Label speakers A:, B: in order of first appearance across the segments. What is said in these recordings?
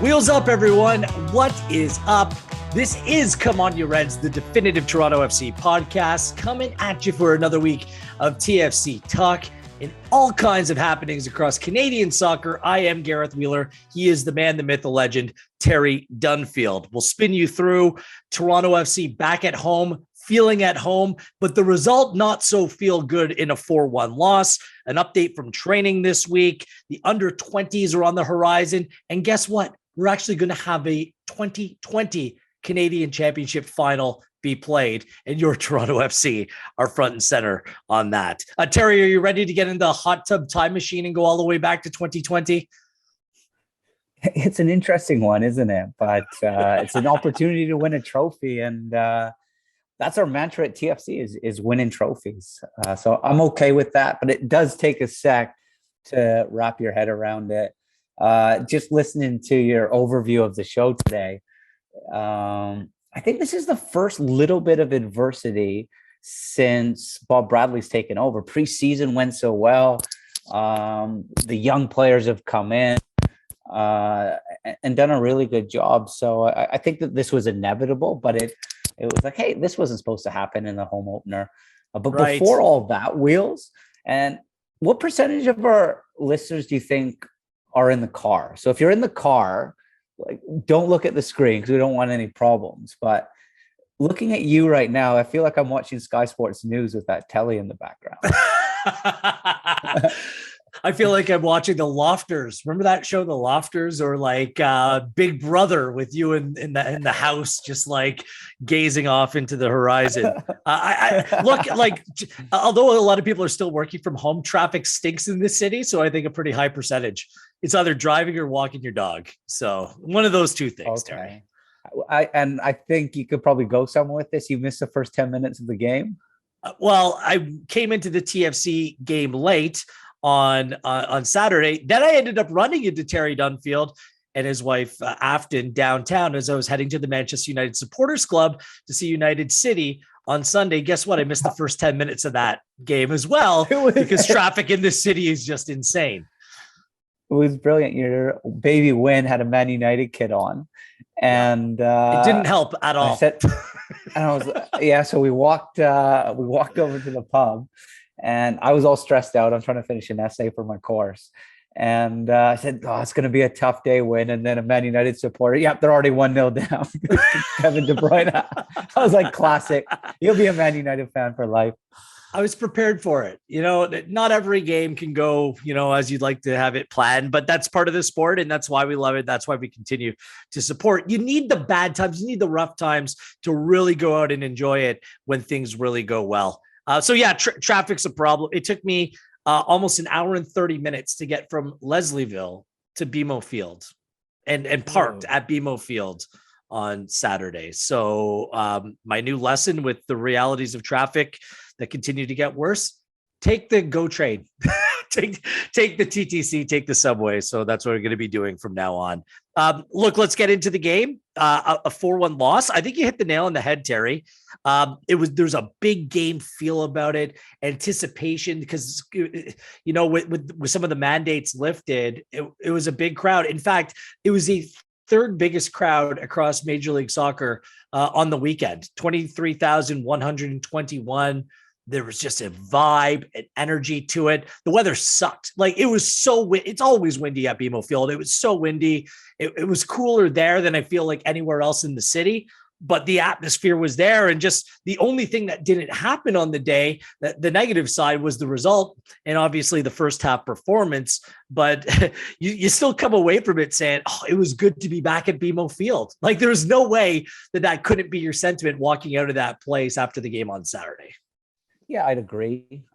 A: Wheels up, everyone. What is up? This is Come On You Reds, the definitive Toronto FC podcast, coming at you for another week of TFC talk and all kinds of happenings across Canadian soccer. I am Gareth Wheeler. He is the man, the myth, the legend, Terry Dunfield. We'll spin you through Toronto FC back at home, feeling at home, but the result not so feel good in a 4-1 loss. An update from training this week. The under-20s are on the horizon. And guess what? We're actually going to have a 2020 Canadian Championship final be played, and your Toronto FC are front and center on that. Terry, are you ready to get in the hot tub time machine and go all the way back to 2020?
B: It's an interesting one, isn't it? But it's an opportunity to win a trophy, and that's our mantra at TFC is winning trophies. So I'm okay with that, but it does take a sec to wrap your head around it. Just listening to your overview of the show today, I think this is the first little bit of adversity since Bob Bradley's taken over. Preseason went so well. The young players have come in and done a really good job. So I think that this was inevitable, but it was like, hey, this wasn't supposed to happen in the home opener. But right. Before all that, Wheels, and what percentage of our listeners do you think are in the car? So if you're in the car, like, don't look at the screen because we don't want any problems. But looking at you right now, I feel like I'm watching Sky Sports News with that telly in the background.
A: I feel like I'm watching The Lofters. Remember that show, The Lofters, or like Big Brother with you in the house, just like gazing off into the horizon. I look like, although a lot of people are still working from home, traffic stinks in this city. So I think a pretty high percentage. It's either driving or walking your dog. So one of those two things,
B: okay. Terry. I think you could probably go somewhere with this. You missed the first 10 minutes of the game.
A: Well, I came into the TFC game late on Saturday. Then I ended up running into Terry Dunfield and his wife Afton downtown as I was heading to the Manchester United Supporters Club to see United City on Sunday. Guess what? I missed the first 10 minutes of that game as well because traffic in this city is just insane.
B: It was brilliant. Your baby Win had a Man United kit on, and
A: it didn't help at all.
B: So we walked over to the pub, and I was all stressed out. I'm trying to finish an essay for my course, and I said, "Oh, it's going to be a tough day, Win." And then a Man United supporter, yep, they're already 1-0 down. Kevin De Bruyne. I was like, classic. You'll be a Man United fan for life.
A: I was prepared for it. You know, not every game can go, as you'd like to have it planned, but that's part of the sport. And that's why we love it. That's why we continue to support. You need the bad times. You need the rough times to really go out and enjoy it when things really go well. Traffic's a problem. It took me almost an hour and 30 minutes to get from Leslieville to BMO Field and parked at BMO Field on Saturday. So my new lesson with the realities of traffic that continue to get worse, take the GO train, take the TTC, take the subway. So that's what we're going to be doing from now on. Look, let's get into the game. A 4-1 loss. I think you hit the nail on the head, Terry. There's a big game feel about it, anticipation, because, with some of the mandates lifted, it was a big crowd. In fact, it was the third biggest crowd across Major League Soccer on the weekend, 23,121. There was just a vibe and energy to it. The weather sucked. Like, it was it's always windy at BMO Field. It was so windy. It was cooler there than I feel like anywhere else in the city, but the atmosphere was there. And just the only thing that didn't happen on the day, the negative side, was the result. And obviously the first half performance, but you still come away from it saying, oh, it was good to be back at BMO Field. Like, there's no way that couldn't be your sentiment walking out of that place after the game on Saturday.
B: Yeah, I'd agree.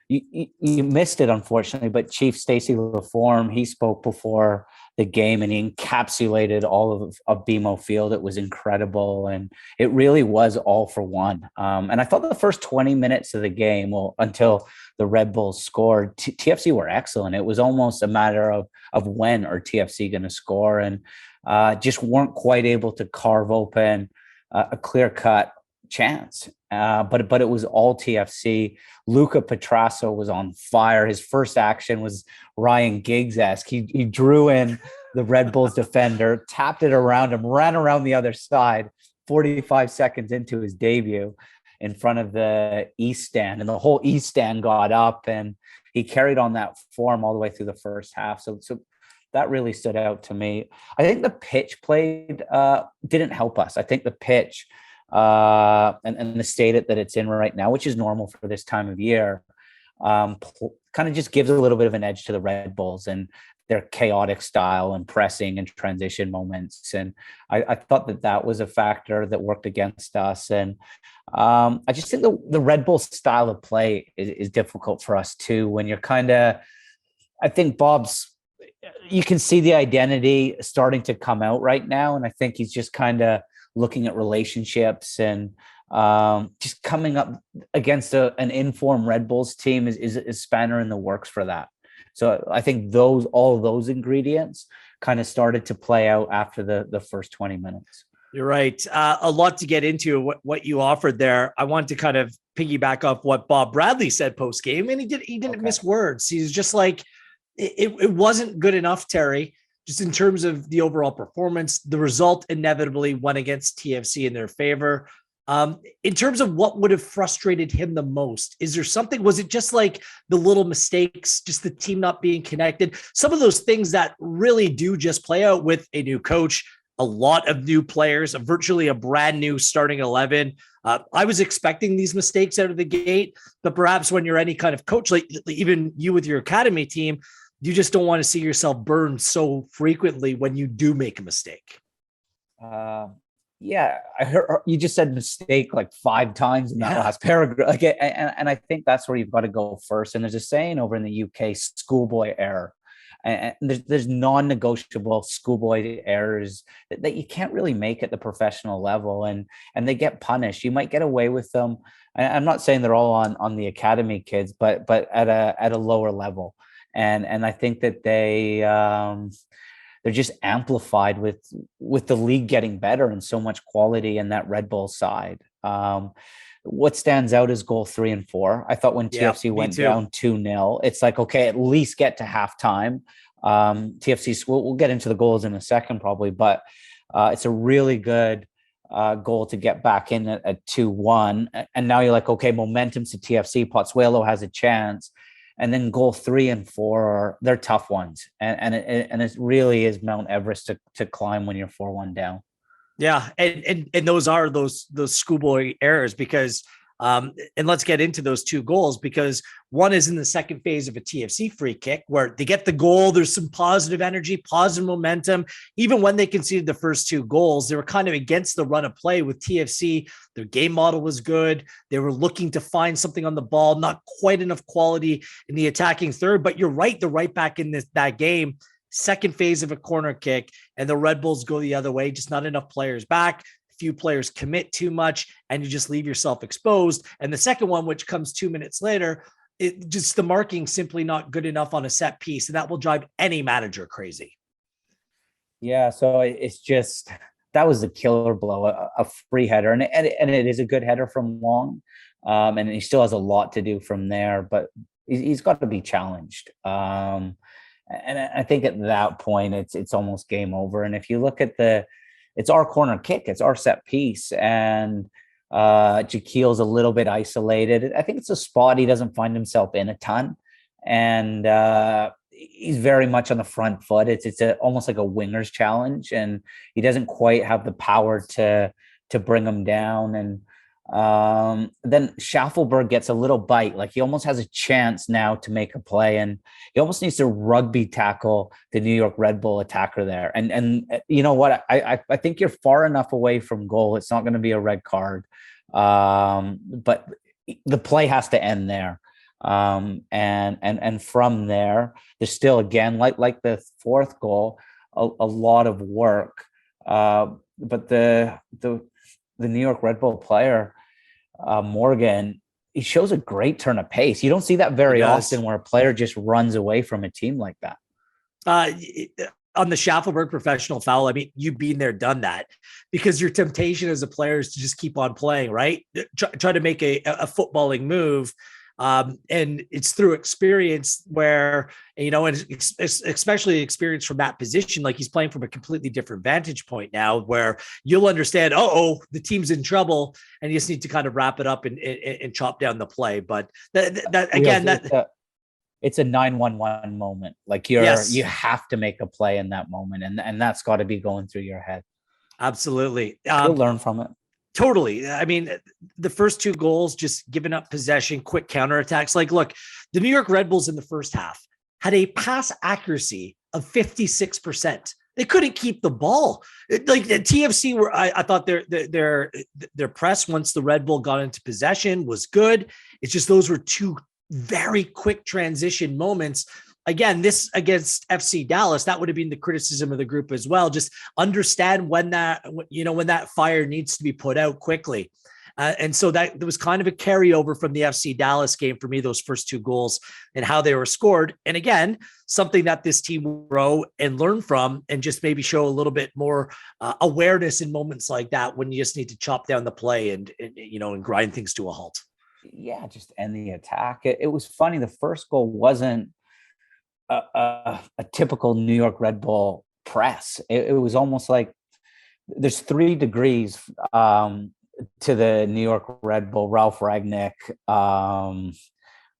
B: You missed it, unfortunately, but Chief Stacey Laforme, he spoke before the game and he encapsulated all of BMO Field. It was incredible, and it really was all for one. And I thought the first 20 minutes of the game, until the Red Bulls scored, TFC were excellent. It was almost a matter of when are TFC going to score, and just weren't quite able to carve open a clear-cut chance. But it was all TFC. Luca Petrasso was on fire. His first action was Ryan Giggs-esque. He drew in the Red Bulls defender, tapped it around him, ran around the other side, 45 seconds into his debut in front of the East stand. And the whole East stand got up, and he carried on that form all the way through the first half. So that really stood out to me. I think the pitch played didn't help us. I think the pitch and the state that it's in right now, which is normal for this time of year, kind of just gives a little bit of an edge to the Red Bulls and their chaotic style and pressing and transition moments. And I thought that was a factor that worked against us. And I just think the Red Bull style of play is difficult for us too. When you're I think you can see the identity starting to come out right now. And I think he's just kind of looking at relationships and just coming up against an informed Red Bulls team is a spanner in the works for that. So I think all of those ingredients kind of started to play out after the first 20 minutes.
A: You're right. A lot to get into what you offered there. I want to kind of piggyback off what Bob Bradley said post game, and he didn't miss words. He's just like, it wasn't good enough, Terry, just in terms of the overall performance. The result inevitably went against TFC in their favor. In terms of what would have frustrated him the most, is there something, was it just like the little mistakes, just the team not being connected? Some of those things that really do just play out with a new coach, a lot of new players, virtually a brand new starting 11. I was expecting these mistakes out of the gate, but perhaps when you're any kind of coach, like even you with your academy team, you just don't want to see yourself burned so frequently when you do make a mistake.
B: Yeah, I heard you just said mistake like 5 times in that last paragraph. Like, and I think that's where you've got to go first. And there's a saying over in the UK, schoolboy error. And there's non-negotiable schoolboy errors that you can't really make at the professional level, and they get punished. You might get away with them. I'm not saying they're all on the academy kids, but at a lower level. And I think that they're just amplified with the league getting better and so much quality in that Red Bull side. What stands out is goal 3 and 4. I thought when TFC went down 2-0, it's like, okay, at least get to halftime. TFC, we'll get into the goals in a second probably, but it's a really good goal to get back in at 2-1. And now you're like, okay, momentum's to TFC. Pozuelo has a chance. And then goal 3 and 4 they're tough ones, and it really is Mount Everest to climb when you're 4-1 down.
A: Yeah, and those are those schoolboy errors, because and let's get into those 2 goals, because one is in the second phase of a TFC free kick where they get the goal. There's some positive energy, positive momentum. Even when they conceded the first 2 goals, they were kind of against the run of play with TFC. Their game model was good. They were looking to find something on the ball, not quite enough quality in the attacking third. But you're right, they're right back in that game. Second phase of a corner kick, and the Red Bulls go the other way. Just not enough players back. Few players commit too much, and you just leave yourself exposed. And the second one, which comes 2 minutes later, just the marking simply not good enough on a set piece, and that will drive any manager crazy.
B: Yeah, so it's just, that was a killer blow, a free header, and it is a good header from long, and he still has a lot to do from there, but he's got to be challenged. And I think at that point, it's almost game over. And if you look at it's our corner kick, it's our set piece, and Jaquiel's a little bit isolated. I think it's a spot he doesn't find himself in a ton, and he's very much on the front foot. It's almost like a winger's challenge, and he doesn't quite have the power to bring him down. And then Schaffelberg gets a little bite, like he almost has a chance now to make a play, and he almost needs to rugby tackle the New York Red Bull attacker there. And you know what? I think you're far enough away from goal. It's not going to be a red card, but the play has to end there. And from there, there's still, again, like the 4th goal, a lot of work. But the New York Red Bull player, Morgan, he shows a great turn of pace. You don't see that very often, where a player just runs away from a team like that.
A: On the Schaffelberg professional foul, I mean, you've been there, done that, because your temptation as a player is to just keep on playing, right? Try to make a footballing move. And it's through experience where, and especially experience from that position, like he's playing from a completely different vantage point now where you'll understand, the team's in trouble and you just need to kind of wrap it up and chop down the play. But
B: it's a 911 moment. Like you have to make a play in that moment. And that's got to be going through your head.
A: Absolutely.
B: You'll learn from it.
A: Totally. I mean, the first 2 goals, just giving up possession, quick counterattacks. Like, look, the New York Red Bulls in the first half had a pass accuracy of 56%. They couldn't keep the ball. Like the TFC were, I thought their press once the Red Bull got into possession was good. It's just those were 2 very quick transition moments. Again, this against FC Dallas, that would have been the criticism of the group as well. Just understand when that fire needs to be put out quickly. And so that there was kind of a carryover from the FC Dallas game for me, those first 2 goals and how they were scored. And again, something that this team will grow and learn from and just maybe show a little bit more awareness in moments like that when you just need to chop down the play and grind things to a halt.
B: Yeah, just end the attack. It was funny. The first goal wasn't a typical New York Red Bull press. It was almost like there's 3 degrees to the New York Red Bull Ralph Ragnick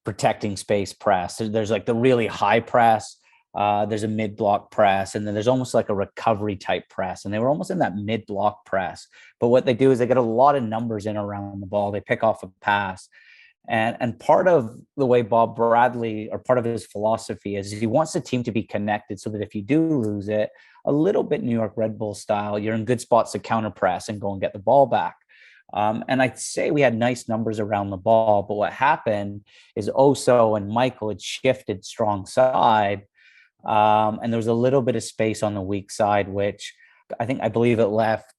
B: protecting space press. There's like the really high press. There's a mid-block press, and then there's almost like a recovery type press. And they were almost in that mid-block press. But what they do is they get a lot of numbers in around the ball. They pick off a pass. And part of the way Bob Bradley, or part of his philosophy, is he wants the team to be connected so that if you do lose it, a little bit New York Red Bull style, you're in good spots to counter press and go and get the ball back. And I'd say we had nice numbers around the ball, but what happened is Oso and Michael had shifted strong side. And there was a little bit of space on the weak side, which I believe it left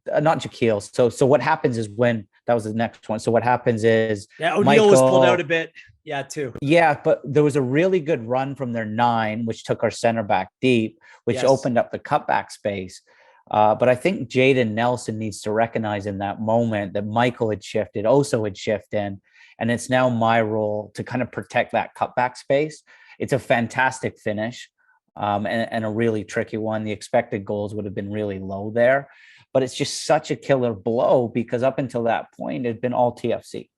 B: not Jaquil. So what happens is when that was the next one. So what happens is
A: O'Neill was pulled out a bit. Yeah, too.
B: Yeah, but there was a really good run from their 9, which took our center back deep, which opened up the cutback space. But I think Jaden Nelson needs to recognize in that moment that Michael had shifted, Oso had shifted, and it's now my role to kind of protect that cutback space. It's a fantastic finish and a really tricky one. The expected goals would have been really low there, but it's just such a killer blow because up until that point, it had been all TFC.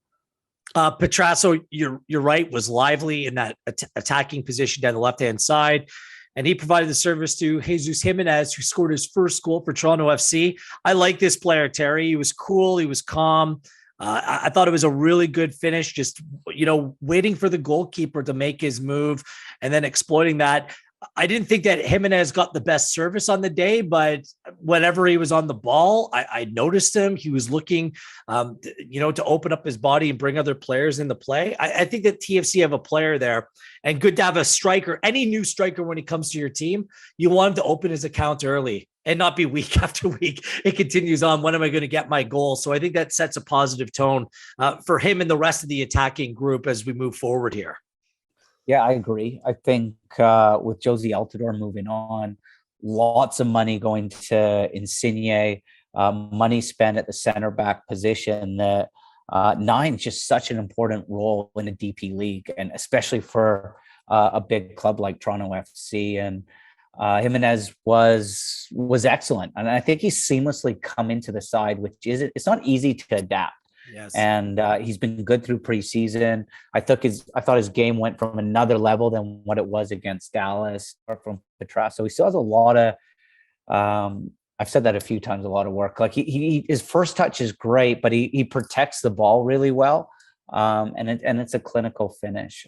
A: Petrasso, you're right, was lively in that attacking position down the left-hand side. And he provided the service to Jesus Jimenez, who scored his first goal for Toronto FC. I like this player, Terry. He was cool. He was calm. I thought it was a really good finish, just, waiting for the goalkeeper to make his move and then exploiting that. I didn't think that Jimenez got the best service on the day, but whenever he was on the ball, I noticed him. He was looking, to open up his body and bring other players in the play. I think that TFC have a player there, and good to have a striker, any new striker when he comes to your team. You want him to open his account early and not be week after week. It continues on. When am I going to get my goal? So I think that sets a positive tone for him and the rest of the attacking group as we move forward here.
B: Yeah, I agree. I think with Josie Altidore moving on, lots of money going to Insigne, money spent at the center back position. That 9 is just such an important role in a DP league, and especially for a big club like Toronto FC. And Jimenez was excellent, and I think he's seamlessly come into the side, which it's not easy to adapt.
A: Yes.
B: And he's been good through preseason. I thought his game went from another level than what it was against Dallas or from Petrasso. He still has a lot of, I've said that a few times, a lot of work. Like his first touch is great, but he protects the ball really well. And it's a clinical finish.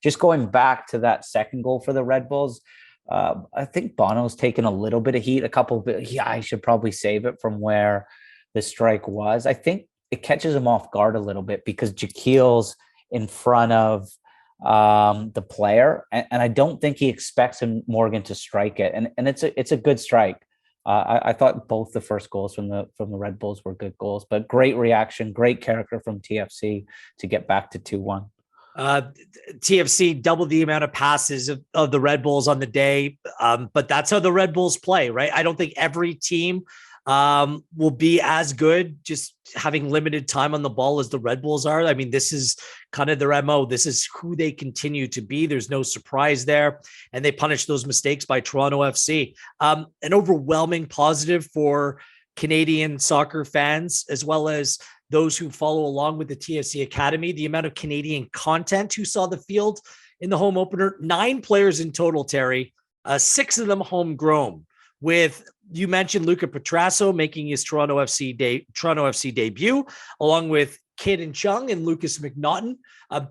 B: Just going back to that second goal for the Red Bulls, I think Bono's taken a little bit of heat, I should probably save it from where the strike was. I think it catches him off guard a little bit because Jaquil's in front of the player, and I don't think he expects Morgan to strike it. And it's a good strike. I thought both the first goals from the Red Bulls were good goals, but great reaction, great character from TFC to get back to 2-1.
A: TFC doubled the amount of passes of the Red Bulls on the day, but that's how the Red Bulls play, right? I don't think every team will be as good, just having limited time on the ball as the Red Bulls are. I mean, this is kind of their MO. This is who they continue to be. There's no surprise there. And they punish those mistakes by Toronto FC. An overwhelming positive for Canadian soccer fans, as well as those who follow along with the TFC Academy, the amount of Canadian content who saw the field in the home opener, 9 players in total, Terry, 6 of them homegrown, with, you mentioned Luca Petrasso making his Toronto FC debut, along with Kid and Chung and Lucas McNaughton,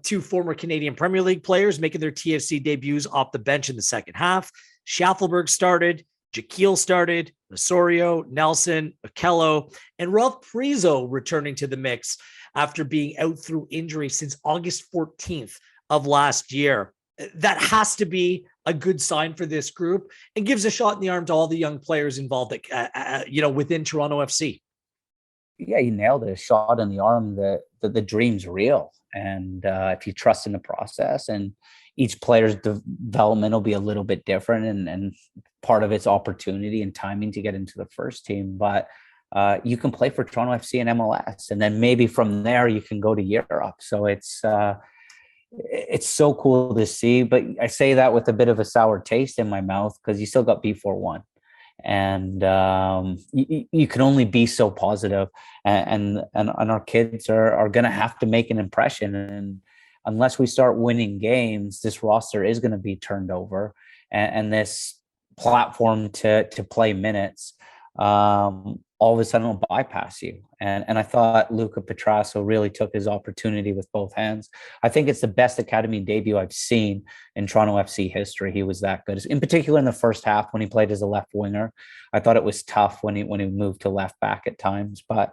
A: 2 former Canadian Premier League players making their TFC debuts off the bench in the second half. Schaffelberg started, Jaquil started, Osorio, Nelson, Okello, and Ralph Prizo returning to the mix after being out through injury since August 14th of last year. That has to be a good sign for this group and gives a shot in the arm to all the young players involved, within Toronto FC.
B: Yeah, you nailed it. A shot in the arm that the dream's real. And if you trust in the process, and each player's development will be a little bit different, and part of it's opportunity and timing to get into the first team. But you can play for Toronto FC and MLS, and then maybe from there you can go to Europe. So it's so cool to see. But I say that with a bit of a sour taste in my mouth, because you still got B41. And you can only be so positive, and our kids are going to have to make an impression. And unless we start winning games, this roster is going to be turned over, and this platform to play minutes all of a sudden will bypass you. And I thought Luca Petrasso really took his opportunity with both hands. I think it's the best academy debut I've seen in Toronto FC history. He was that good, in particular in the first half when he played as a left winger. I thought it was tough when he moved to left back at times, but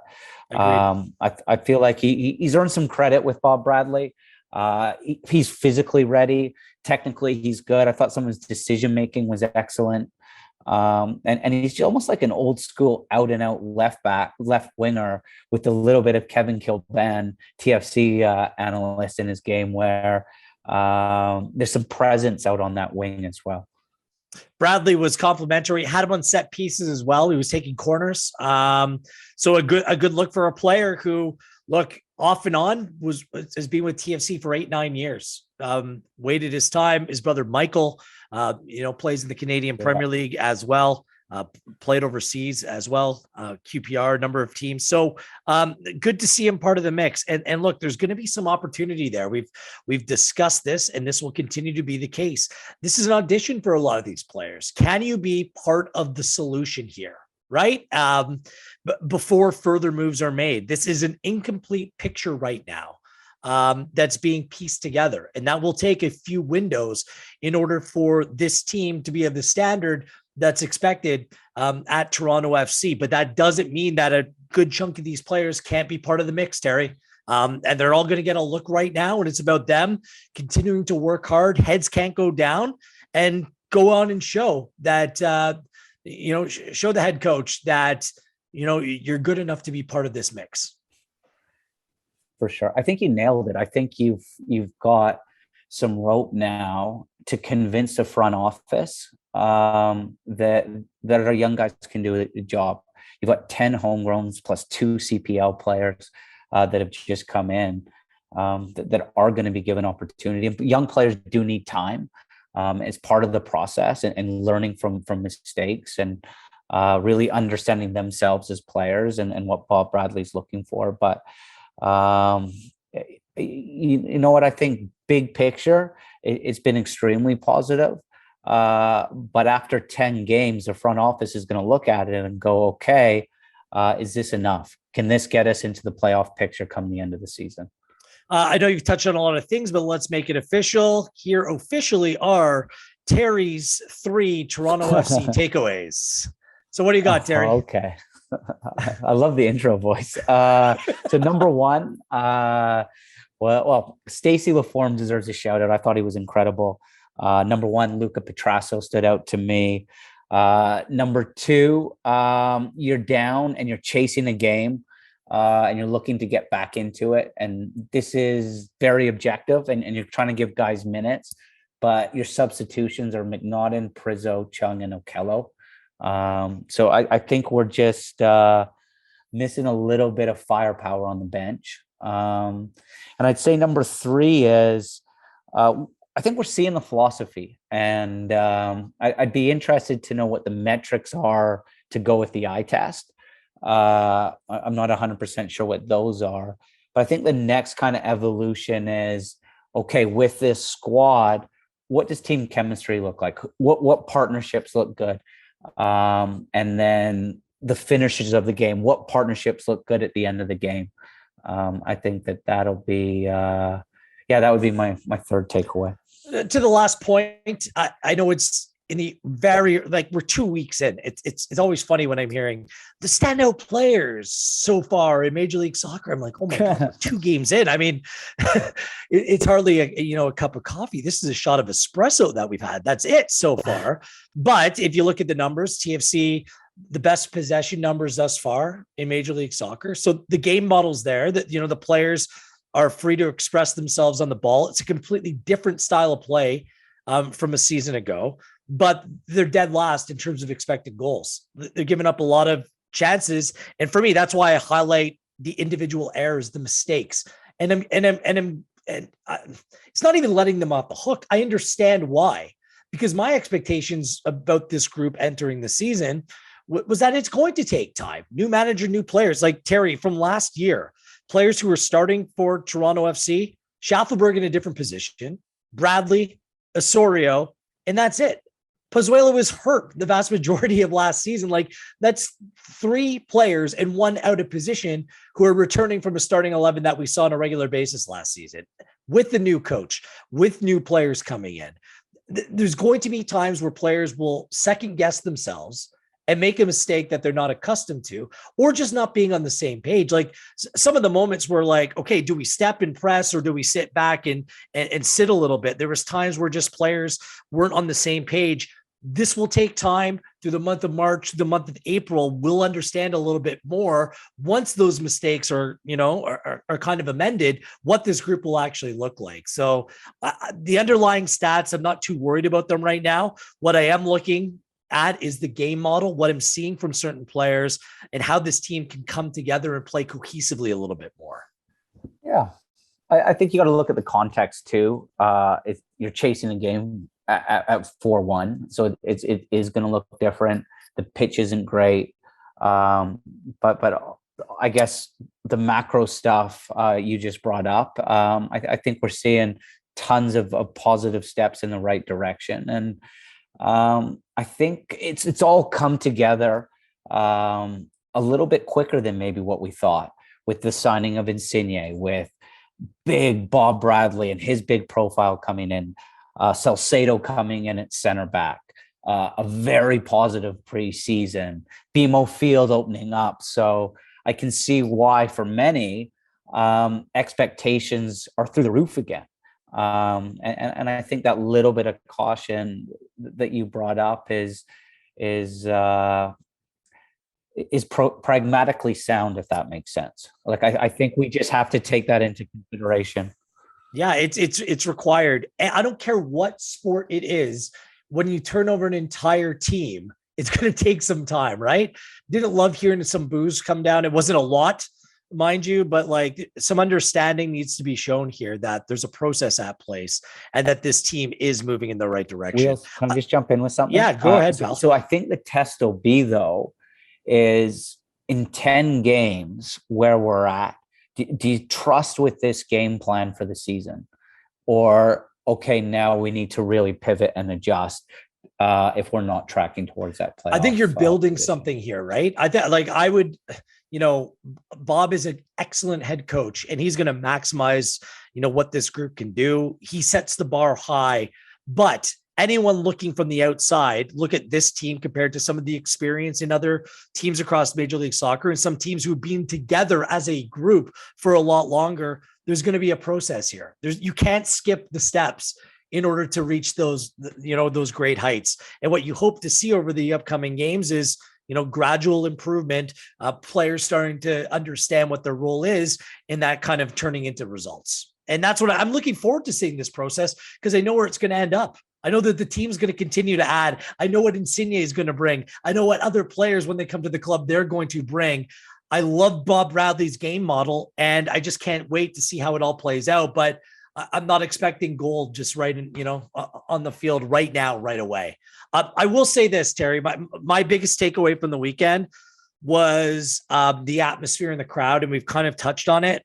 B: I feel like he's earned some credit with Bob Bradley. He's physically ready. Technically, he's good. I thought some of his decision making was excellent. And he's almost like an old school out and out left winger with a little bit of Kevin Kilban, TFC analyst in his game, where there's some presence out on that wing as well.
A: Bradley was complimentary, had him on set pieces as well. He was taking corners. So a good look for a player who, look, off and on has been with TFC for 8-9 years. Waited his time. His brother Michael, plays in the Canadian Premier League as well. Played overseas as well. QPR, number of teams. So good to see him part of the mix. And look, there's going to be some opportunity there. We've discussed this, and this will continue to be the case. This is an audition for a lot of these players. Can you be part of the solution here? Right? Before further moves are made. This is an incomplete picture right now that's being pieced together. And that will take a few windows in order for this team to be of the standard that's expected at Toronto FC. But that doesn't mean that a good chunk of these players can't be part of the mix, Terry. And they're all going to get a look right now. And it's about them continuing to work hard. Heads can't go down, and go on and show that, show the head coach that, you're good enough to be part of this mix.
B: For sure. I think you nailed it. I think you've got some rope now to convince the front office that our young guys can do the job. You've got 10 homegrowns plus 2 CPL players that have just come in that are going to be given opportunity. And young players do need time as part of the process, and learning from mistakes, and really understanding themselves as players, and what Bob Bradley's looking for. But you know what, I think big picture, it's been extremely positive. But after 10 games, the front office is going to look at it and go, okay, is this enough? Can this get us into the playoff picture come the end of the season?
A: I know you've touched on a lot of things, but let's make it official. Here officially are Terry's 3 Toronto FC takeaways. So what do you got, Terry?
B: Okay. I love the intro voice. So number 1, Stacey LaForme deserves a shout out. I thought he was incredible. Number 1, Luca Petrasso stood out to me. Number 2, you're down and you're chasing a game, and you're looking to get back into it. And this is very objective, and you're trying to give guys minutes, but your substitutions are McNaughton, Prizo, Chung, and Okello. So I think we're just missing a little bit of firepower on the bench. And I'd say number three is I think we're seeing the philosophy, and I'd be interested to know what the metrics are to go with the eye test. I'm not 100% sure what those are, but I think the next kind of evolution is, okay, with this squad, what does team chemistry look like? What partnerships look good? And then the finishes of the game, what partnerships look good at the end of the game? I think that'll be, that would be my third takeaway.
A: To the last point, I know it's in the very, like, we're 2 weeks in. It's always funny when I'm hearing the standout players so far in Major League Soccer. I'm like, oh my God, 2 games in. I mean, it's hardly a cup of coffee. This is a shot of espresso that we've had. That's it so far. But if you look at the numbers, TFC, the best possession numbers thus far in Major League Soccer. So the game model's there, that, the players are free to express themselves on the ball. It's a completely different style of play from a season ago, but they're dead last in terms of expected goals. They're giving up a lot of chances. And for me, that's why I highlight the individual errors, the mistakes. It's not even letting them off the hook. I understand why, because my expectations about this group entering the season was that it's going to take time. New manager, new players, like Terry from last year, players who were starting for Toronto FC, Schaffelberg in a different position, Bradley, Osorio, and that's it. Pozuelo was hurt the vast majority of last season. Like, that's 3 players and 1 out of position who are returning from a starting 11 that we saw on a regular basis last season, with the new coach, with new players coming in. There's going to be times where players will second guess themselves and make a mistake that they're not accustomed to, or just not being on the same page. Like, some of the moments were like, okay, do we step and press, or do we sit back and sit a little bit? There was times where just players weren't on the same page. This will take time through the month of March, the month of April. We'll understand a little bit more once those mistakes are kind of amended, what this group will actually look like. So the underlying stats, I'm not too worried about them right now. What I am looking at is the game model, what I'm seeing from certain players, and how this team can come together and play cohesively a little bit more.
B: Yeah. I think you got to look at the context too. If you're chasing a game at 4-1, so it is going to look different. The pitch isn't great. But I guess the macro stuff you just brought up, I think we're seeing tons of positive steps in the right direction. And I think it's all come together a little bit quicker than maybe what we thought, with the signing of Insigne, with big Bob Bradley and his big profile coming in, Salcedo coming in at center back, a very positive preseason, BMO Field opening up. So I can see why for many expectations are through the roof again. And I think that little bit of caution that you brought up is pragmatically sound, if that makes sense. Like, I think we just have to take that into consideration.
A: Yeah, it's required. And I don't care what sport it is. When you turn over an entire team, it's going to take some time, right? Didn't love hearing some boos come down. It wasn't a lot, mind you, but like, some understanding needs to be shown here that there's a process at place and that this team is moving in the right direction.
B: Wheels, can I just jump in with something?
A: Yeah, go ahead, pal.
B: So I think the test will be, though, is in 10 games where we're at, do you trust with this game plan for the season? Or, okay, now we need to really pivot and adjust if we're not tracking towards that playoff?
A: I think you're building something here, right? I would, Bob is an excellent head coach, and he's going to maximize, what this group can do. He sets the bar high, but anyone looking from the outside, look at this team compared to some of the experience in other teams across Major League Soccer and some teams who've been together as a group for a lot longer. There's going to be a process here. You can't skip the steps in order to reach those great heights. And what you hope to see over the upcoming games is, gradual improvement, players starting to understand what their role is, and that kind of turning into results. And that's what I'm looking forward to seeing this process, because I know where it's going to end up. I know that the team's going to continue to add. I know what Insigne is going to bring. I know what other players, when they come to the club, they're going to bring. I love Bob Bradley's game model, and I just can't wait to see how it all plays out. But I'm not expecting goal just right in, on the field right now, right away. I will say this, Terry, my biggest takeaway from the weekend was the atmosphere in the crowd, and we've kind of touched on it.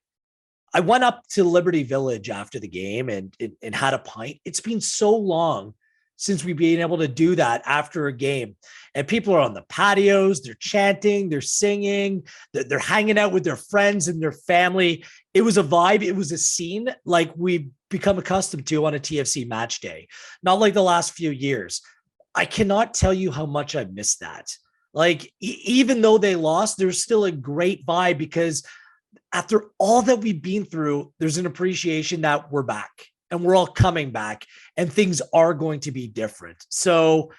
A: I went up to Liberty Village after the game and had a pint. It's been so long since we've been able to do that after a game. And people are on the patios, they're chanting, they're singing, they're hanging out with their friends and their family. It was a vibe. It was a scene like we've become accustomed to on a TFC match day, not like the last few years. I cannot tell you how much I missed that. Like, even though they lost, there's still a great vibe because after all that we've been through, there's an appreciation that we're back and we're all coming back and things are going to be different. So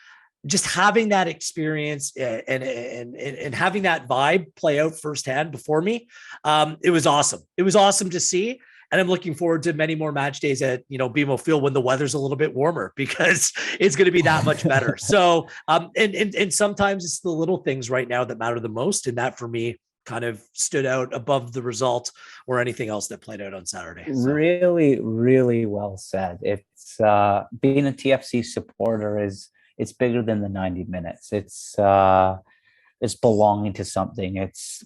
A: just having that experience and having that vibe play out firsthand before me, it was awesome. It was awesome to see. And I'm looking forward to many more match days at, BMO Field when the weather's a little bit warmer because it's going to be that much better. So, and sometimes it's the little things right now that matter the most. And that for me kind of stood out above the result or anything else that played out on Saturday. So.
B: Really, really well said. It's being a TFC supporter it's bigger than the 90 minutes. It's belonging to something. It's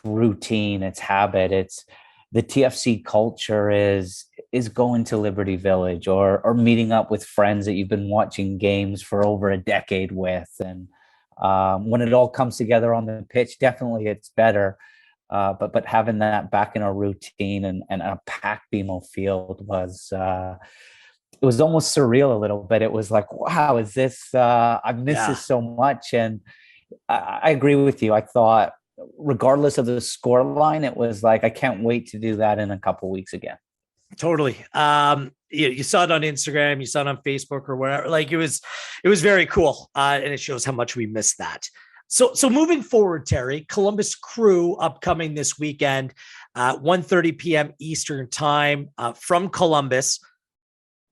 B: routine, it's habit. It's the TFC culture is going to Liberty Village or meeting up with friends that you've been watching games for over a decade with. And when it all comes together on the pitch, definitely it's better. But having that back in our routine and a packed BMO Field was it was almost surreal a little bit. It was like, wow, is this I miss this so much. And I agree with you. I thought, regardless of the score line, it was like, I can't wait to do that in a couple of weeks again.
A: Totally. You saw it on Instagram, you saw it on Facebook or wherever. Like it was very cool. And it shows how much we missed that. So moving forward, Terry, Columbus Crew upcoming this weekend, 1:30 p.m. Eastern time from Columbus.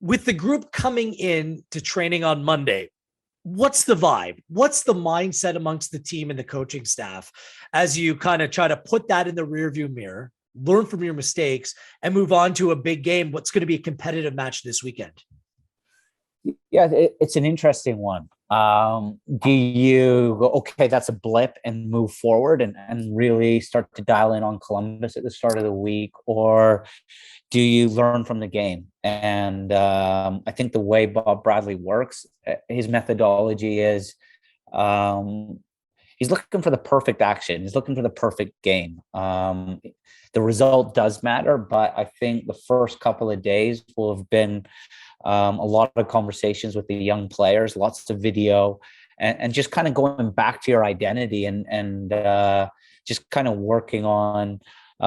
A: With the group coming in to training on Monday, what's the vibe? What's the mindset amongst the team and the coaching staff as you kind of try to put that in the rearview mirror, learn from your mistakes, and move on to a big game? What's going to be a competitive match this weekend?
B: Yeah, it's an interesting one. Do you go, okay, that's a blip and move forward and really start to dial in on Columbus at the start of the week? Or do you learn from the game? And I think the way Bob Bradley works, his methodology is he's looking for the perfect action. He's looking for the perfect game. The result does matter, but I think the first couple of days will have been a lot of conversations with the young players, lots of video, and just kind of going back to your identity and just kind of working on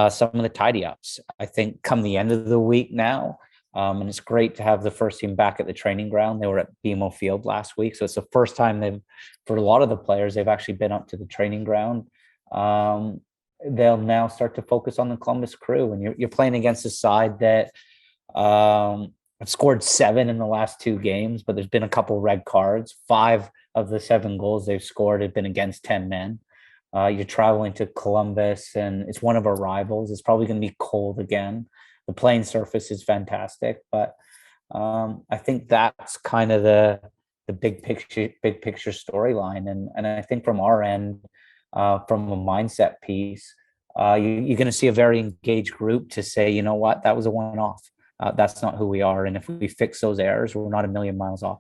B: some of the tidy ups. I think come the end of the week now, and it's great to have the first team back at the training ground. They were at BMO Field last week, so it's the first time for a lot of the players, they've actually been up to the training ground. They'll now start to focus on the Columbus Crew, and you're playing against a side that I've scored 7 in the last 2 games, but there's been a couple red cards. 5 of the 7 goals they've scored have been against 10 men. You're traveling to Columbus, and it's one of our rivals. It's probably going to be cold again. The playing surface is fantastic, but I think that's kind of the big picture storyline. And I think from our end, from a mindset piece, you're going to see a very engaged group to say, you know what, that was a one-off. That's not who we are. And if we fix those errors, we're not a million miles off.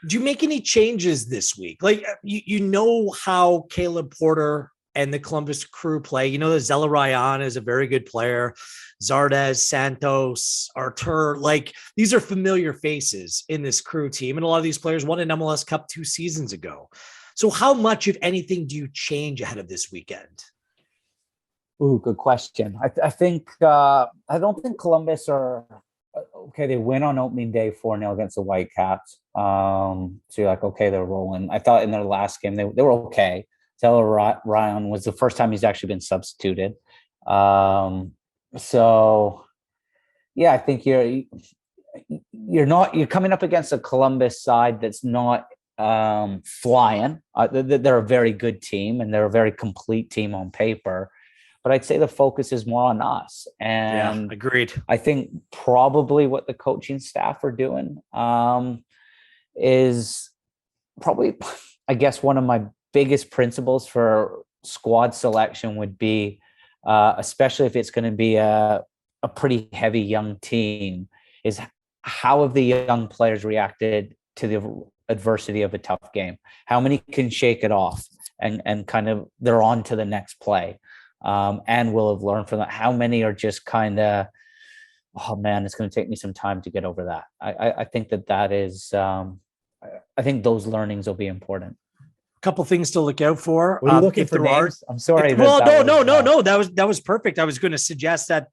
A: Do you make any changes this week? Like, you know how Caleb Porter and the Columbus Crew play. You know that Zella Ryan is a very good player. Zardes, Santos, Artur. Like, these are familiar faces in this Crew team. And a lot of these players won an MLS Cup 2 seasons ago. So how much, if anything, do you change ahead of this weekend?
B: Ooh, good question. I think I don't think Columbus are okay. They win on opening day 4-0 against the Whitecaps. So you're like, okay, they're rolling. I thought in their last game they were okay. Zella Ryan was the first time he's actually been substituted. So yeah, I think you're coming up against a Columbus side that's not flying. They're a very good team and they're a very complete team on paper, but I'd say the focus is more on us. And
A: agreed.
B: I think probably what the coaching staff are doing is probably, I guess, one of my biggest principles for squad selection would be, especially if it's going to be a pretty heavy young team, is how have the young players reacted to the adversity of a tough game? How many can shake it off and kind of they're on to the next play, and will have learned from that? How many are just kind of, oh man, it's going to take me some time to get over that? I think that is, I think those learnings will be important.
A: Couple things to look out for.
B: Were you looking for names? I'm sorry.
A: No. That was perfect. I was going to suggest that,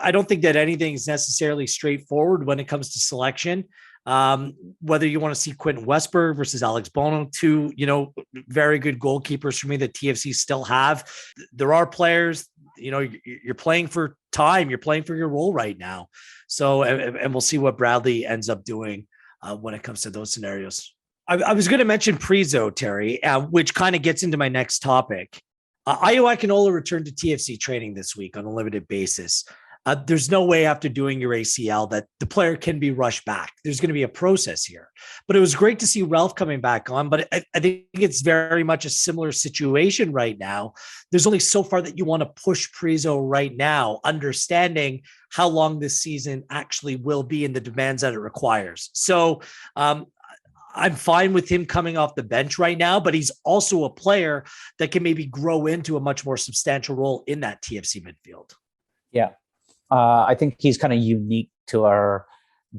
A: I don't think that anything is necessarily straightforward when it comes to selection. Whether you want to see Quentin Westberg versus Alex Bono, two, very good goalkeepers for me that TFC still have. There are players, you're playing for time, you're playing for your role right now. So, and we'll see what Bradley ends up doing when it comes to those scenarios. I was going to mention Petrasso, Terry, which kind of gets into my next topic. Ayo Akinola returned to TFC training this week on a limited basis. There's no way after doing your ACL that the player can be rushed back. There's going to be a process here. But it was great to see Ralph coming back on. But I think it's very much a similar situation right now. There's only so far that you want to push Petrasso right now, understanding how long this season actually will be and the demands that it requires. So, I'm fine with him coming off the bench right now, but he's also a player that can maybe grow into a much more substantial role in that TFC midfield.
B: Yeah. I think he's kind of unique to our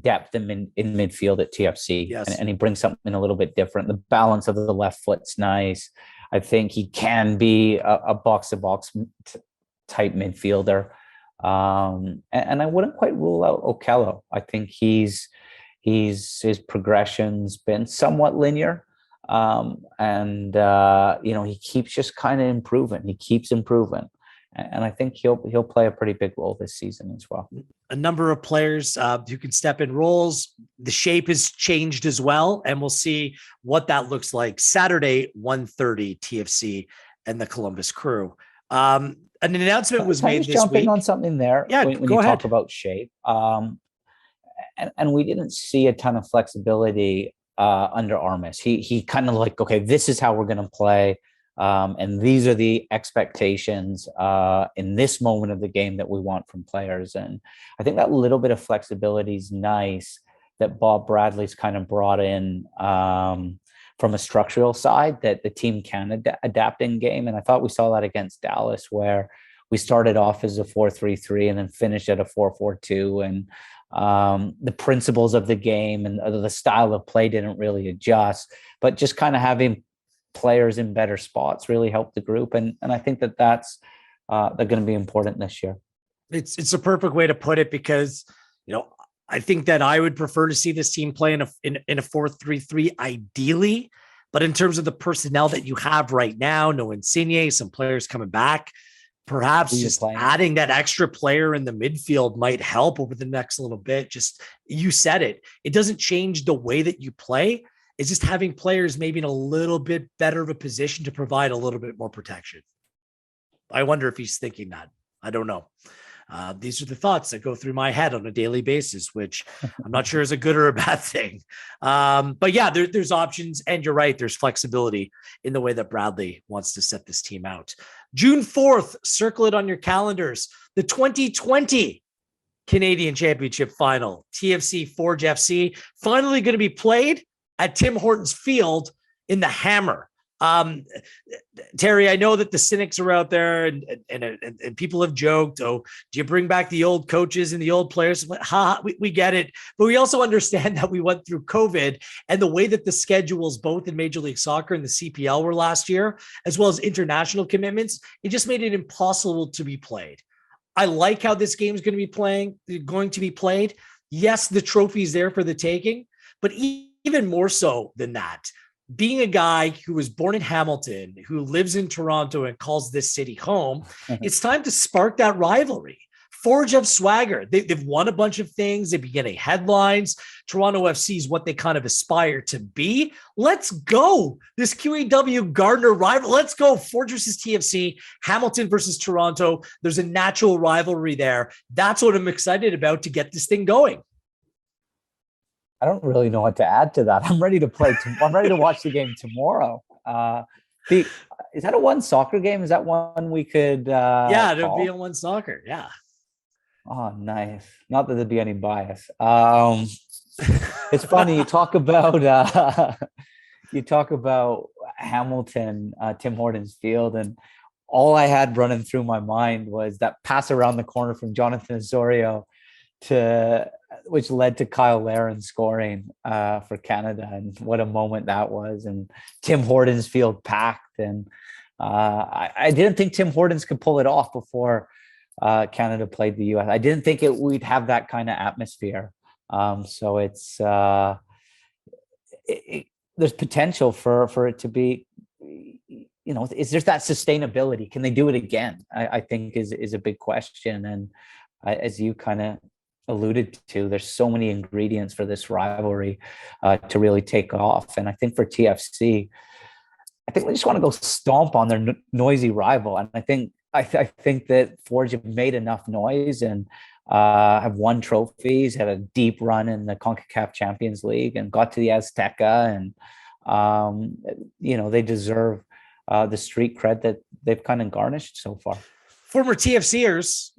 B: depth in midfield at TFC.
A: Yes.
B: And he brings something a little bit different. The balance of the left foot's nice. I think he can be a box-to-box type midfielder. And I wouldn't quite rule out Okello. I think his progression's been somewhat linear. He keeps just kind of improving. He keeps improving. And I think he'll play a pretty big role this season as well.
A: A number of players who can step in roles. The shape has changed as well, and we'll see what that looks like Saturday, 1:30 TFC and the Columbus Crew. An announcement was made this week.
B: Jumping on something there.
A: Yeah,
B: when
A: go
B: you
A: ahead.
B: Talk about shape. And we didn't see a ton of flexibility under Armas. He kind of like, okay, this is how we're going to play. And these are the expectations in this moment of the game that we want from players. And I think that little bit of flexibility is nice that Bob Bradley's kind of brought in from a structural side that the team can adapt in game. And I thought we saw that against Dallas, where we started off as a 4-3-3 and then finished at a 4-4-2. And the principles of the game and the style of play didn't really adjust, but just kind of having players in better spots really helped the group. And I think that's they're going to be important this year.
A: It's a perfect way to put it, because, I think that I would prefer to see this team play in a 4-3-3 ideally, but in terms of the personnel that you have right now, no Insigne, some players coming back, perhaps just adding that extra player in the midfield might help over the next little bit. Just, you said it. It doesn't change the way that you play. It's just having players maybe in a little bit better of a position to provide a little bit more protection. I wonder if he's thinking that. I don't know. These are the thoughts that go through my head on a daily basis, which I'm not sure is a good or a bad thing. But yeah, there's options, and you're right. There's flexibility in the way that Bradley wants to set this team out. June 4th, circle it on your calendars. The 2020 Canadian Championship Final, TFC Forge FC, finally going to be played at Tim Hortons Field in the Hammer. Terry, I know that the cynics are out there and people have joked, oh, do you bring back the old coaches and the old players? We get it. But we also understand that we went through COVID, and the way that the schedules, both in Major League Soccer and the CPL, were last year, as well as international commitments, it just made it impossible to be played. I like how this game is going to be played. Yes, the trophy is there for the taking, but even more so than that, being a guy who was born in Hamilton, who lives in Toronto and calls this city home, it's time to spark that rivalry. Forge have swagger. They've won a bunch of things. They've been getting headlines. Toronto FC is what they kind of aspire to be. Let's go. This QAW Gardner rival. Let's go. Forge versus TFC, Hamilton versus Toronto. There's a natural rivalry there. That's what I'm excited about to get this thing going.
B: I don't really know what to add to that. I'm ready to play. I'm ready to watch the game tomorrow. Is that a one soccer game? Is that one we could?
A: Yeah, it'll be a one soccer. Yeah.
B: Oh, nice. Not that there'd be any bias. It's funny you talk about Hamilton, Tim Hortons Field, and all I had running through my mind was that pass around the corner from Jonathan Osorio which led to Kyle Larin scoring for Canada, and what a moment that was. And Tim Hortons Field packed, and I didn't think Tim Hortons could pull it off before Canada played the US. I didn't think we'd have that kind of atmosphere. So it's there's potential for it to be, is there that sustainability? Can they do it again? I think is a big question. And as you kind of alluded to, there's so many ingredients for this rivalry to really take off. And I think for TFC, I think we just want to go stomp on their noisy rival. And I think that Forge have made enough noise and have won trophies, had a deep run in the CONCACAF Champions League, and got to the Azteca. And, they deserve the street cred that they've kind of garnished so far.
A: Former TFCers,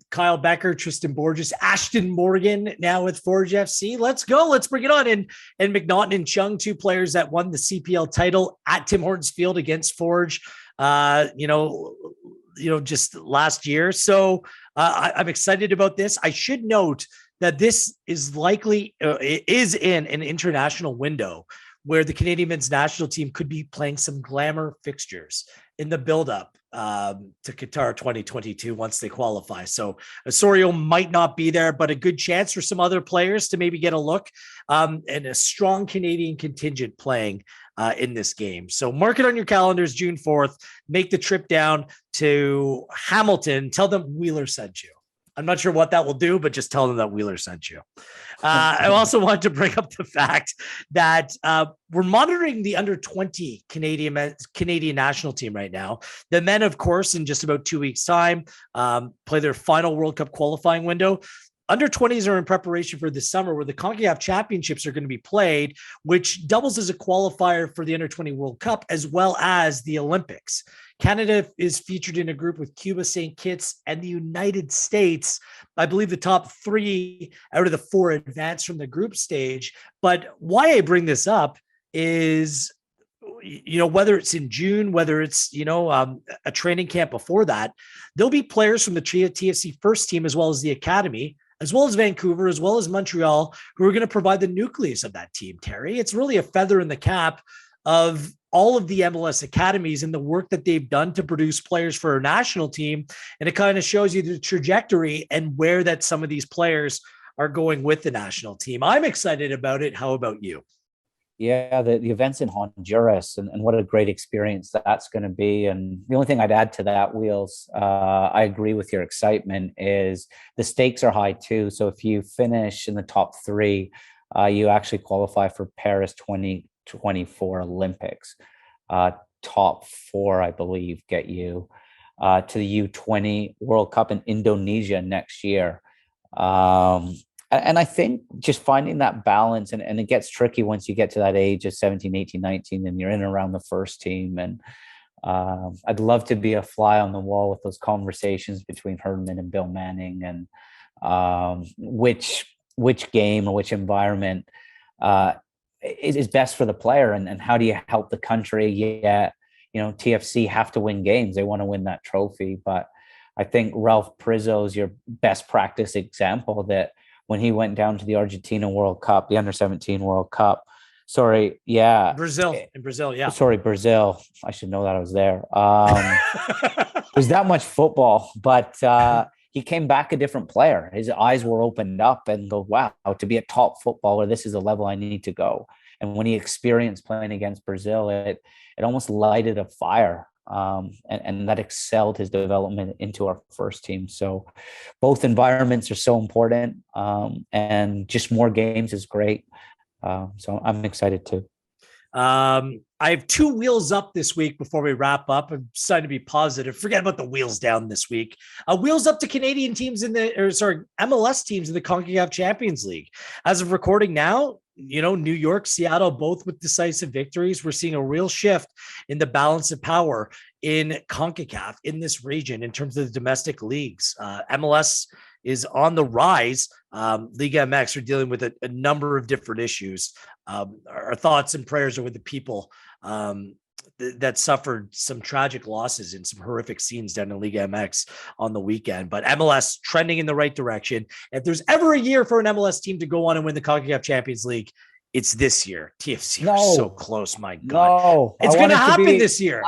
A: Kyle Becker, Tristan Borges, Ashton Morgan, now with Forge FC. Let's go. Let's bring it on. And McNaughton and Chung, two players that won the CPL title at Tim Hortons Field against Forge, just last year. So I'm excited about this. I should note that this is likely is in an international window where the Canadian men's national team could be playing some glamour fixtures in the buildup to Qatar 2022 once they qualify. So Osorio might not be there, but a good chance for some other players to maybe get a look, and a strong Canadian contingent playing in this game. So mark it on your calendars, June 4th, make the trip down to Hamilton. Tell them Wheeler sent you. I'm not sure what that will do, but just tell them that Wheeler sent you. I also want to bring up the fact that we're monitoring the under 20 Canadian national team right now. The men, of course, in just about 2 weeks' time, play their final World Cup qualifying window. Under 20s are in preparation for this summer, where the CONCACAF championships are going to be played, which doubles as a qualifier for the under 20 World Cup, as well as the Olympics. Canada is featured in a group with Cuba, St. Kitts, and the United States. I believe the top 3 out of the 4 advance from the group stage. But why I bring this up is, whether it's in June, whether it's, a training camp before that, there'll be players from the TFC first team, as well as the academy, as well as Vancouver, as well as Montreal, who are going to provide the nucleus of that team, Terry. It's really a feather in the cap of all of the MLS academies and the work that they've done to produce players for our national team. And it kind of shows you the trajectory and where that some of these players are going with the national team. I'm excited about it. How about you?
B: Yeah, the events in Honduras and what a great experience that's going to be. And the only thing I'd add to that, Wheels, I agree with your excitement, is the stakes are high too. So if you finish in the top 3, you actually qualify for Paris 2024 Olympics. Top 4, I believe, get you to the U20 World Cup in Indonesia next year. And I think just finding that balance, and it gets tricky once you get to that age of 17, 18, 19, and you're in and around the first team. And I'd love to be a fly on the wall with those conversations between Herdman and Bill Manning, and which game or which environment is best for the player, and how do you help the country? Yeah, TFC have to win games. They want to win that trophy. But I think Ralph Prizzo is your best practice example, that when he went down to the Argentina World Cup, the under-17 World Cup, Brazil. Yeah. Sorry, Brazil. I should know that I was there. There's that much football, but he came back a different player. His eyes were opened up and go, wow, to be a top footballer, this is the level I need to go. And when he experienced playing against Brazil, it almost lighted a fire and that excelled his development into our first team. So both environments are so important, and just more games is great. So I'm excited too.
A: I have 2 wheels up this week before we wrap up. I'm deciding to be positive. Forget about the wheels down this week. Wheels up to Canadian teams MLS teams in the CONCACAF Champions League. As of recording now, New York, Seattle, both with decisive victories. We're seeing a real shift in the balance of power in CONCACAF in this region in terms of the domestic leagues. MLS is on the rise. Liga MX are dealing with a number of different issues. Our thoughts and prayers are with the people that suffered some tragic losses and some horrific scenes down in Liga MX on the weekend. But MLS trending in the right direction. If there's ever a year for an MLS team to go on and win the CONCACAF Champions League, it's this year. TFC are so close, my God.
B: No,
A: it's going to happen this year.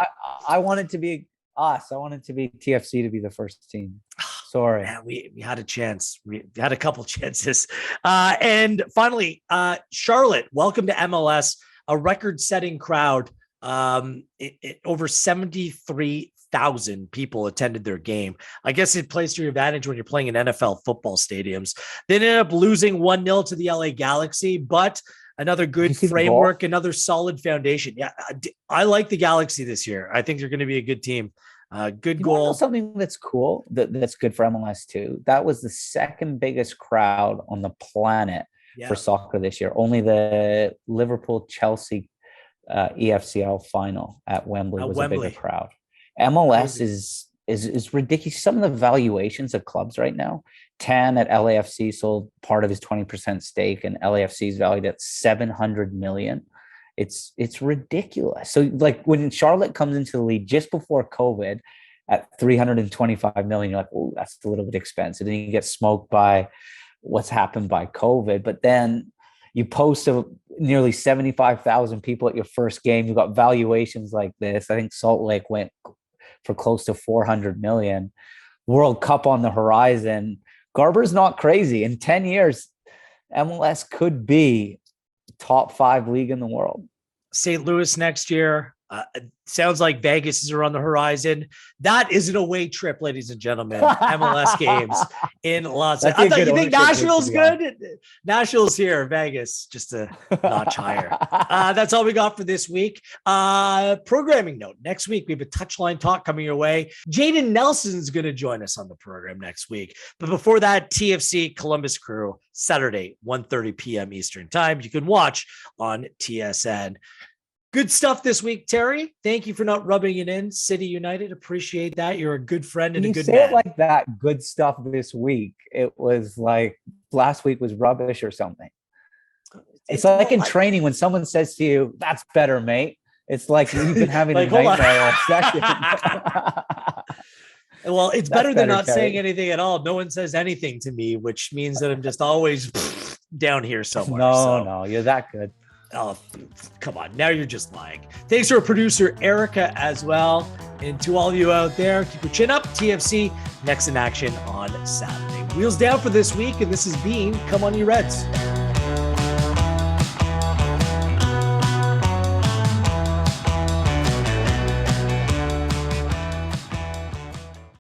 B: I want it to be us. I want it to be TFC to be the first team. Sorry.
A: Man, we had a chance. We had a couple chances. And finally, Charlotte, welcome to MLS, a record-setting crowd. Over 73,000 people attended their game. I guess it plays to your advantage when you're playing in NFL football stadiums. They ended up losing 1-0 to the LA Galaxy, but another good framework, another solid foundation. Yeah, I like the Galaxy this year. I think they're going to be a good team. Good goal.
B: Something that's cool, that's good for MLS too. That was the second biggest crowd on the planet for soccer this year. Only the Liverpool-Chelsea EFCL final at Wembley was a bigger crowd. MLS is ridiculous. Some of the valuations of clubs right now. Tan at LAFC sold part of his 20% stake, and LAFC is valued at $700 million. It's ridiculous. So like when Charlotte comes into the league just before COVID at 325 million, you're like, oh, that's a little bit expensive. Then you get smoked by what's happened by COVID. But then you post nearly 75,000 people at your first game. You got valuations like this. I think Salt Lake went for close to 400 million. World Cup on the horizon. Garber's not crazy. In 10 years, MLS could be top 5 league in the world.
A: St. Louis next year. Sounds like Vegas is on the horizon. That is an away trip, ladies and gentlemen. MLS games in Los Angeles. I thought you think Nashville's good? Nashville's here. Vegas, just a notch higher. That's all we got for this week. Programming note. Next week, we have a touchline talk coming your way. Jaden Nelson's going to join us on the program next week. But before that, TFC Columbus Crew, Saturday, 1:30 p.m. Eastern Time. You can watch on TSN. Good stuff this week, Terry. Thank you for not rubbing it in. City United, appreciate that. You're a good friend and a good man.
B: You say it like that, good stuff this week. It was like last week was rubbish or something. It's like in training when someone says to you, that's better, mate. It's like you've been having a nightmare all session.
A: Well, it's better than not saying anything at all. No one says anything to me, which means that I'm just always down here somewhere.
B: No, you're that good.
A: Oh, come on. Now you're just lying. Thanks to our producer, Erica, as well. And to all of you out there, keep your chin up. TFC next in action on Saturday. Wheels down for this week. And this has been Come On You Reds.